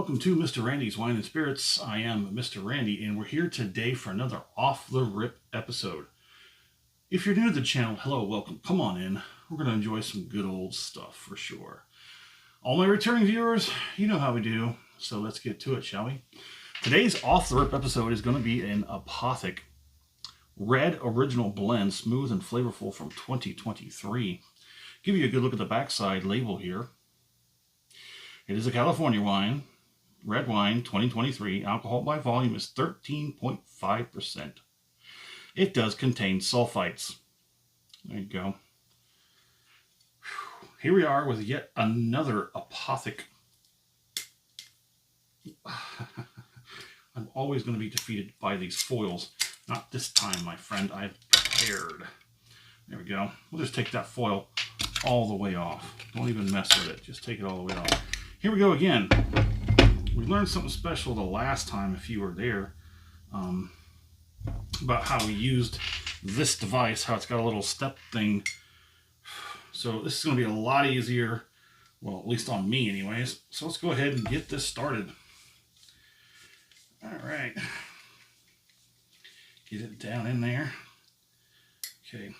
welcome to Mr. Randy's Wine and Spirits. I am Mr. Randy, and we're here today for another off-the-rip episode. If you're new to the channel, hello, welcome. Come on in. We're going to enjoy some good old stuff for sure. All my returning viewers, you know how we do, so let's get to it, shall we? Today's off-the-rip episode is going to be an Apothic Red Original Blend, smooth and flavorful from 2023. Give you a good look at the backside label here. It is a California wine, red wine, 2023. Alcohol by volume is 13.5%. It does contain sulfites. There you go. Here we are with yet another Apothic. I'm always going to be defeated by these foils. Not this time, my friend. I've prepared. There we go. We'll just take that foil all the way off. Don't even mess with it. Just take it all the way off. Here we go again. We learned something special the last time, if you were there, about how we used this device, how it's got a little step thing. So this is going to be a lot easier, well, at least on me anyways. So let's go ahead and get this started. All right. Get it down in there. Okay.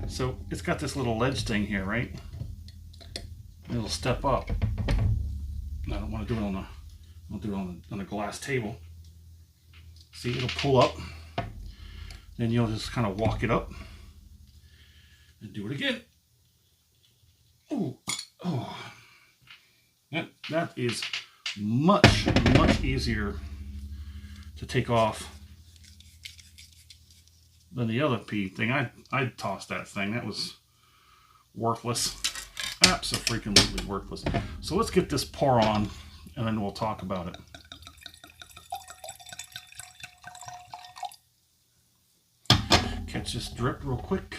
So it's got this little ledge thing here, right? It'll step up. I don't want to do it on a glass table. See, it'll pull up. Then you'll just kind of walk it up and do it again. Ooh, oh, that is much easier to take off than the other pea thing. I'd toss that thing. That was worthless. Absolutely worthless. So let's get this pour on and then we'll talk about it. Catch this drip real quick.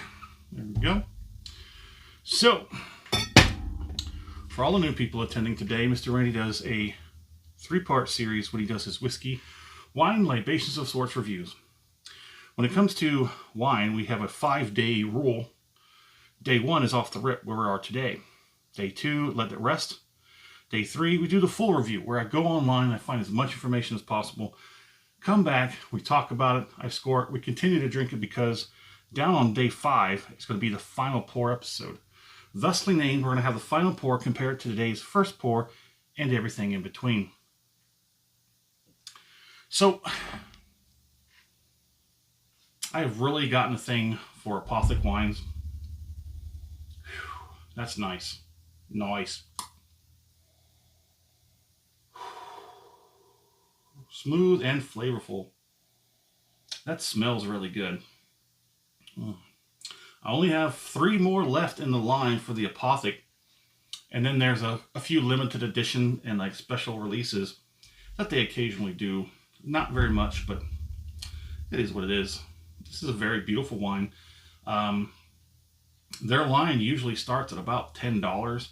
There we go. So, for all the new people attending today, Mr. Randy does a 3-part series when he does his whiskey, wine, libations of sorts reviews. When it comes to wine, we have a 5-day rule. Day 1 is off the rip, where we are today. Day 2, let it rest. Day 3, we do the full review, where I go online, I find as much information as possible, come back, we talk about it, I score it, we continue to drink it because down on day 5, it's going to be the final pour episode. Thusly named, we're going to have the final pour compared to today's first pour and everything in between. So, I have really gotten a thing for Apothic wines. Whew, that's nice. Nice. Smooth and flavorful. That smells really good. I only have 3 more left in the line for the Apothic. And then there's a few limited edition and like special releases that they occasionally do. Not very much, but it is what it is. This is a very beautiful wine. Their line usually starts at about $10.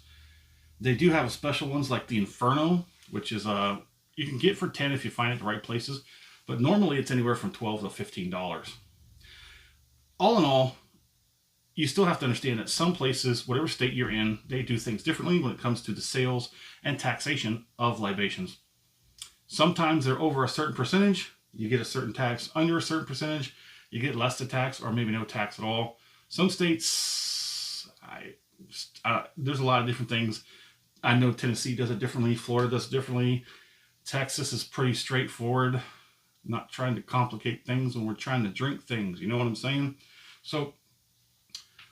They do have special ones like the Inferno, which is you can get for $10 if you find it at the right places, but normally it's anywhere from $12 to $15. All in all, you still have to understand that some places, whatever state you're in, they do things differently when it comes to the sales and taxation of libations. Sometimes they're over a certain percentage, you get a certain tax. Under a certain percentage, you get less to tax or maybe no tax at all. Some states, there's a lot of different things. I know Tennessee does it differently. Florida does it differently. Texas is pretty straightforward. Not trying to complicate things when we're trying to drink things. You know what I'm saying? So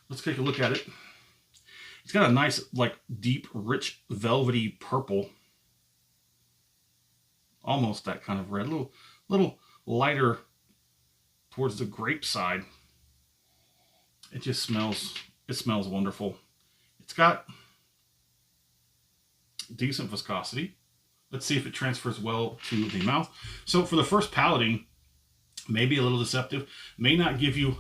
let's take a look at it. It's got a nice, like, deep, rich, velvety purple. Almost that kind of red. Little lighter towards the grape side. It just smells wonderful. It's got decent viscosity. Let's see if it transfers well to the mouth. So for the first palating, maybe a little deceptive, may not give you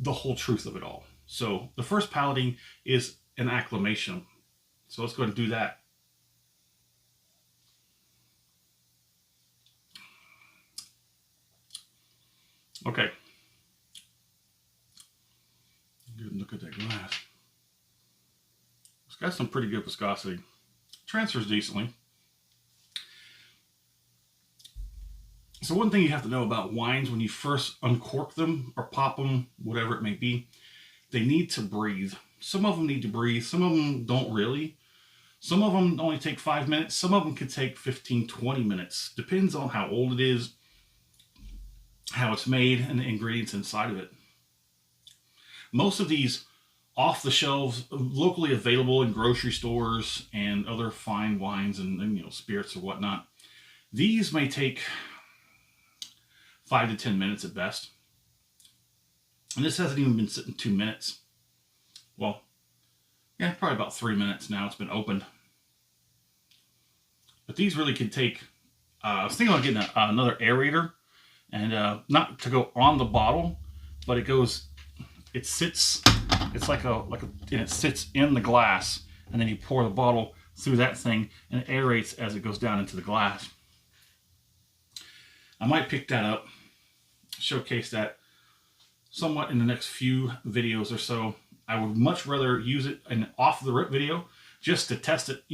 the whole truth of it all. So the first palating is an acclimation. So let's go ahead and do that. Okay. Good look at that glass. It's got some pretty good viscosity. transfers decently. So one thing you have to know about wines when you first uncork them or pop them, whatever it may be, they need to breathe. Some of them need to breathe. Some of them don't really. Some of them only take 5 minutes. Some of them can take 15, 20 minutes. Depends on how old it is, how it's made, and the ingredients inside of it. Most of these off the shelves, locally available in grocery stores and other fine wines and spirits or whatnot, these may take 5 to 10 minutes at best. And this hasn't even been sitting 2 minutes. Well, yeah, probably about 3 minutes now it's been opened. But these really could take, I was thinking about getting another aerator, and not to go on the bottle, but it sits, it's and it sits in the glass, and then you pour the bottle through that thing, and it aerates as it goes down into the glass. I might pick that up, showcase that somewhat in the next few videos or so. I would much rather use it in an off the rip video just to test it,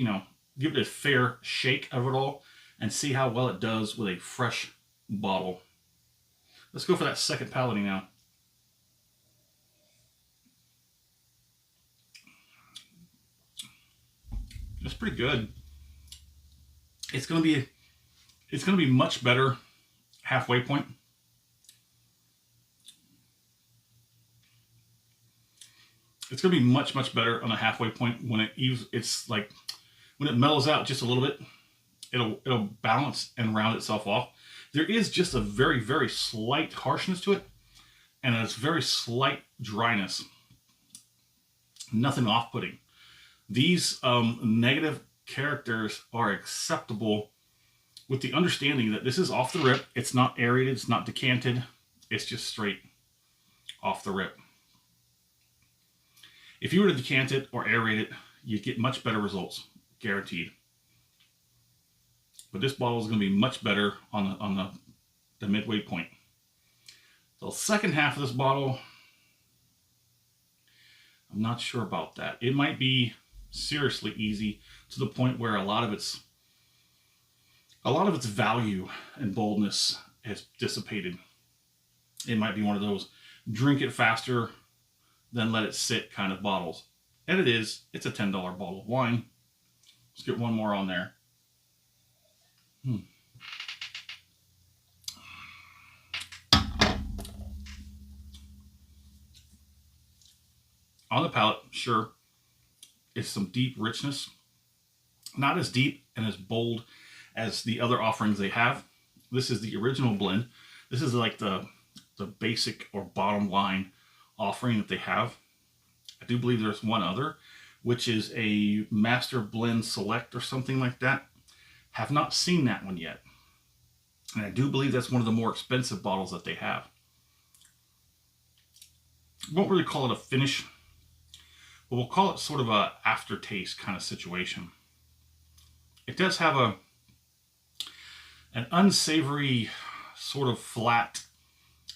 give it a fair shake of it all and see how well it does with a fresh bottle. Let's go for that second palating now. It's pretty good. It's gonna be much better halfway point. It's going to be much, much better on a halfway point when when it mellows out just a little bit, it'll balance and round itself off. There is just a very, very slight harshness to it, and a very slight dryness. Nothing off-putting. These negative characters are acceptable with the understanding that this is off the rip. It's not aerated, it's not decanted, it's just straight off the rip. If you were to decant it or aerate it, you'd get much better results, guaranteed. But this bottle is going to be much better on the midway point. The second half of this bottle, I'm not sure about that. It might be seriously easy to the point where a lot of its value and boldness has dissipated. It might be one of those drink it faster, then let it sit kind of bottles. And it's a $10 bottle of wine. Let's get one more on there. On the palate, sure, it's some deep richness. Not as deep and as bold as the other offerings they have. This is the original blend. This is like the basic or bottom line offering that they have. I do believe there's one other, which is a Master Blend Select or something like that. Have not seen that one yet. And I do believe that's one of the more expensive bottles that they have. Won't really call it a finish, but we'll call it sort of a aftertaste kind of situation. It does have an unsavory, sort of flat,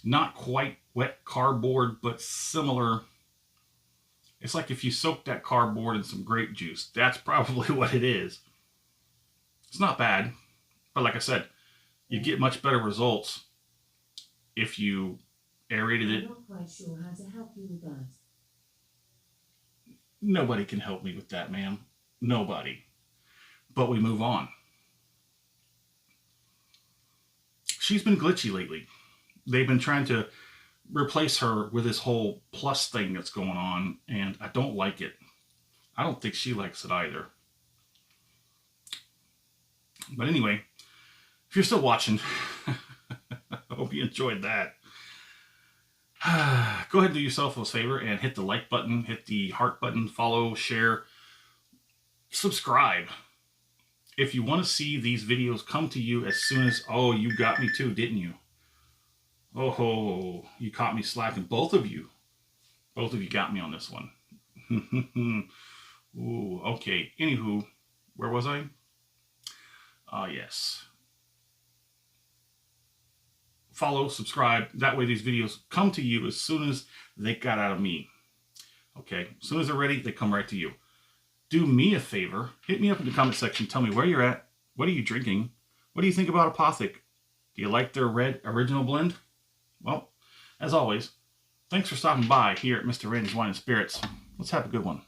not quite wet cardboard, but similar. It's like if you soak that cardboard in some grape juice. That's probably what it is. It's not bad, but like I said, you get much better results if you aerated it. I'm not quite sure how to help you with that. Nobody can help me with that, ma'am. Nobody. But we move on. She's been glitchy lately. They've been trying to replace her with this whole plus thing that's going on, and I don't like it. I don't think she likes it either. But anyway, if you're still watching, I hope you enjoyed that. Go ahead and do yourself a favor and hit the like button, hit the heart button, follow, share, subscribe. If you want to see these videos come to you as soon as, oh, you got me too, didn't you? Oh, you caught me slacking. Both of you got me on this one. Ooh, okay. Anywho, where was I? Yes. Follow, subscribe. That way these videos come to you as soon as they got out of me. Okay. As soon as they're ready, they come right to you. do me a favor. Hit me up in the comment section. Tell me where you're at. What are you drinking? What do you think about Apothic? Do you like their red original blend? Well, as always, thanks for stopping by here at Mr. Randy's Wine and Spirits. Let's have a good one.